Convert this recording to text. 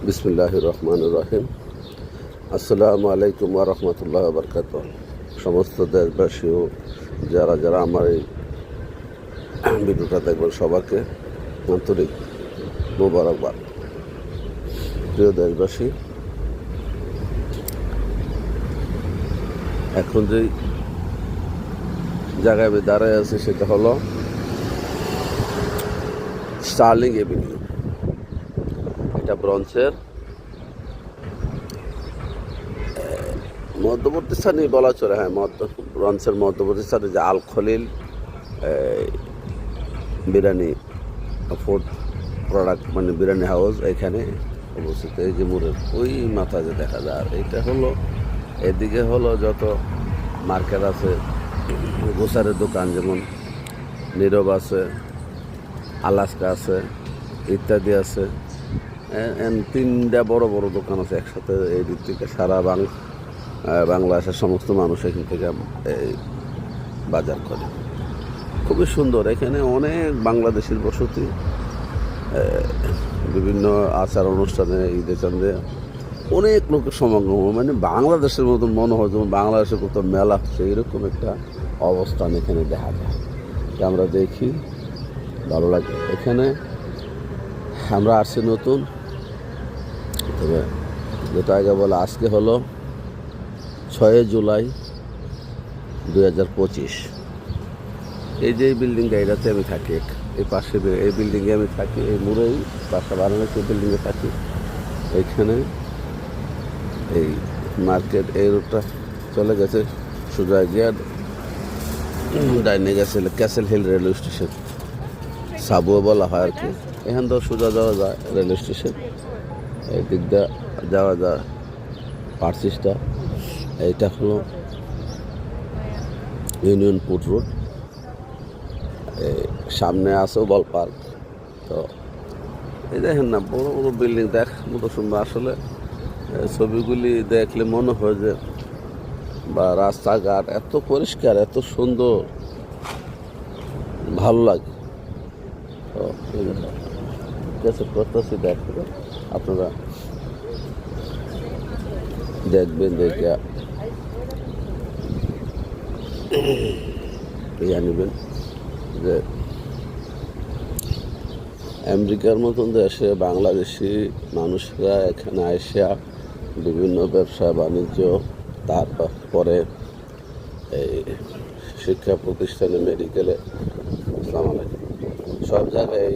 বিসমিল্লাহির রহমানির রহিম। আসসালামু আলাইকুম ওয়া রাহমাতুল্লাহি ওয়া বারাকাতুহু। সমস্ত দেশবাসী ও যারা যারা আমার এই ভিডিওটা দেখবেন সবাইকে আন্তরিক মোবারকবাদ। প্রিয় দেশবাসী, এখন যেই জায়গায় আমি দাঁড়ায় আছি সেটা হলো স্টার্লিং এভিনিউ। এটা ব্রঞ্চের মধ্যবর্তী স্থানেই বলা চলে। হ্যাঁ, ব্রঞ্চের মধ্যবর্তী স্থানে যে আল খলিল বিরিয়ানি ফুড প্রোডাক্ট মানে বিরিয়ানি হাউস এখানে অবস্থিত। এই যে মোড়ের ওই মাথা যে দেখা যায়, আর এটা হলো এদিকে হলো যত মার্কেট আছে, গোসারের দোকান যেমন নীরব আছে, আলাস্কা আছে ইত্যাদি আছে। তিনটা বড় বড় দোকান আছে একসাথে। এই দিক থেকে সারা বাংলাদেশের সমস্ত মানুষ এখান থেকে এই বাজার করে। খুবই সুন্দর। এখানে অনেক বাংলাদেশের বসতি, বিভিন্ন আচার অনুষ্ঠানে ঈদে চাঁদে অনেক লোকের সমাগম। মানে বাংলাদেশের মতন মনে হয় যেমন বাংলাদেশের কোথাও মেলা হচ্ছে, এইরকম একটা অবস্থান এখানে দেখা যায়। আমরা দেখি, ভালো লাগে। এখানে আমরা আসছি নতুন, তবে যেটা আগে বলে আজকে হলো 6 জুলাই 2025। এই যে বিল্ডিংটা, এটাতে আমি থাকি। এই পাশে এই বিল্ডিংয়ে আমি থাকি, এই মোড়েই বাসা বানানো সেই বিল্ডিংয়ে থাকি। এইখানে এই মার্কেট এই রোডটা চলে গেছে সোজা গিয়ে ডাইনে গেছে Castle Hill railway station, subway বলা হয় আর কি। এখান থেকে সোজা যাওয়া যায় রেলওয়ে স্টেশন। এই দিকটা যাওয়া যায় পার্সিসটা। এইটা হলো ইউনিয়ন পুট রোড। সামনে আছে বল পার্ক। তো এই দেখেন না, বড় বড় বিল্ডিং দেখ মতো সুন্দর। আসলে ছবিগুলি দেখলে মনে হয় যে বা রাস্তাঘাট এত পরিষ্কার, এত সুন্দর, ভালো লাগে। তো কেসে করতেছি, দেখবেন আপনারা, দেখবেন দেখে ইয়া নেবেন যে আমেরিকার মতন দেশে বাংলাদেশি মানুষরা এখানে আসা বিভিন্ন ব্যবসা বাণিজ্য, তারপরে এই শিক্ষা প্রতিষ্ঠানে, মেডিকেলে, আসসালামু আলাইকুম, সব জায়গায়